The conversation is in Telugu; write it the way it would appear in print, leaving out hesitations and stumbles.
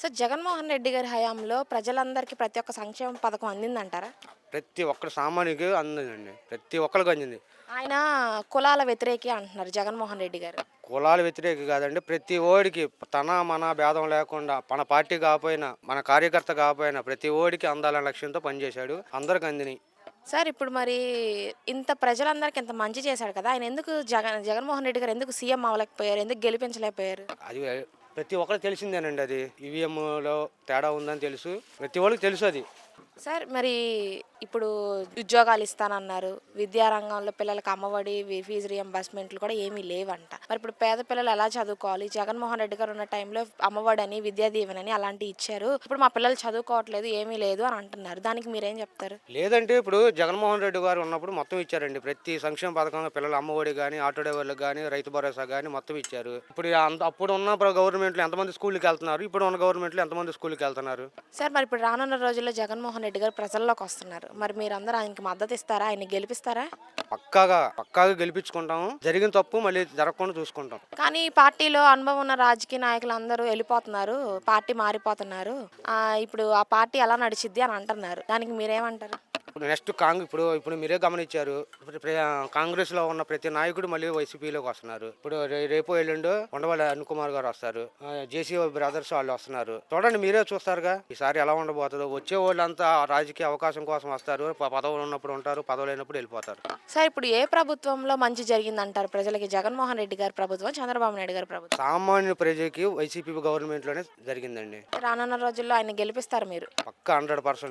సో జగన్మోహన్ రెడ్డి గారి హయాంలో ప్రజలందరికీ ప్రతి ఒక్క సంక్షేమ పథకం అందిందంటారా? ప్రతి ఒక్కరి సామాన్యుడికి అందిందండి. ప్రతి ఒక్కళ్ళకి అందింది. ఆయన కులాల వ్యతిరేకి అంటున్నారు జగన్మోహన్ రెడ్డి గారు. కులాల వ్యతిరేకి కాదండి. ప్రతి ఓడికి తన, మన భేదం లేకుండా మన పార్టీ కాకపోయినా, మన కార్యకర్త కాకపోయినా ప్రతి ఓడికి అందాలనే లక్ష్యంతో పనిచేశాడు. అందరికి అందినయి. సార్ ఇప్పుడు మరి ఇంత ప్రజలందరికీ ఇంత మంచి చేశాడు కదా! ఆయన ఎందుకు జగన్మోహన్ రెడ్డి గారు ఎందుకు సీఎం అవ్వలేకపోయారు? ఎందుకు గెలిపించలేకపోయారు? అది ప్రతి ఒక్కరికి తెలిసిందేనండి అది. ఈవీఎంలో తేడా ఉందని తెలుసు. ప్రతి ఒక్కరికి తెలుసు అది. సార్ మరి ఇప్పుడు ఉద్యోగాలు ఇస్తానన్నారు. విద్యారంగంలో పిల్లలకి అమ్మఒడి, ఫీజు రీయింబర్స్‌మెంట్లు కూడా ఏమీ లేవంట. మరి ఇప్పుడు పేద పిల్లలు ఎలా చదువుకోవాలి? జగన్మోహన్ రెడ్డి గారు ఉన్న టైంలో అమ్మఒడని, విద్యా దీవెనని అలాంటివి ఇచ్చారు. ఇప్పుడు మా పిల్లలు చదువుకోవట్లేదు, ఏమీ లేదు అని అంటున్నారు. దానికి మీరేం చెప్తారు? లేదంటే ఇప్పుడు జగన్మోహన్ రెడ్డి గారు ఉన్నప్పుడు మొత్తం ఇచ్చారండి. ప్రతి సంక్షేమ పథకంలో పిల్లల అమ్మఒడి గాని, ఆటో డ్రైవర్లకు గాని, రైతు భరోసా గాని మొత్తం ఇచ్చారు. ఇప్పుడు అప్పుడు ఉన్న గవర్నమెంట్‌లో ఎంతమంది స్కూల్‌కి వెళ్తున్నారు? ఇప్పుడు ఉన్న గవర్నమెంట్‌లో ఎంతమంది స్కూల్‌కి వెళ్తున్నారు? సార్ మరి ఇప్పుడు రానున్న రోజుల్లో జగన్మోహన్ రెడ్డి గారు ప్రజల్లోకి వస్తున్నారు. మరి మీరందరూ ఆయనకి మద్దతు ఇస్తారా? ఆయన్ని గెలిపిస్తారా? పక్కాగా గెలిపించుకుంటాము. జరిగిన తప్పు మళ్ళీ జరగకుండా చూసుకుంటాం. కానీ ఈ పార్టీలో అనుభవం ఉన్న రాజకీయ నాయకులందరూ వెళ్ళిపోతున్నారు. పార్టీ మారిపోతున్నారు. ఇప్పుడు ఆ పార్టీ ఎలా నడిచిద్ది అని అంటున్నారు. దానికి మీరేమంటారు? ఇప్పుడు నెక్స్ట్ ఇప్పుడు మీరే గమనించారు. కాంగ్రెస్‌లో ఉన్న ప్రతి నాయకుడు మళ్ళీ వైసీపీలోకి వస్తున్నారు. ఇప్పుడు రేపు ఎల్లుండో ఉండవల్లి అరుణ్ కుమార్ గారు వస్తారు. జేసీ బ్రదర్స్ వాళ్ళు వస్తున్నారు. చూడండి మీరే చూస్తారుగా ఈసారి ఎలా ఉండబోతుందో. వచ్చే వాళ్ళంతా రాజకీయ అవకాశం కోసం వస్తారు. పదవులు ఉన్నప్పుడు ఉంటారు. పదవులు లేనప్పుడు వెళ్ళిపోతారు. సార్ ఇప్పుడు ఏ ప్రభుత్వంలో మంచి జరిగిందంటారు ప్రజలకి? జగన్మోహన్ రెడ్డి గారి ప్రభుత్వం, చంద్రబాబు నాయుడు గారి ప్రభుత్వం? సామాన్య ప్రజకి వైసీపీ గవర్నమెంట్‌లోనే జరిగిందండి. రానున్న రోజుల్లో ఆయన గెలిపిస్తారు మీరు? పక్కా 100%.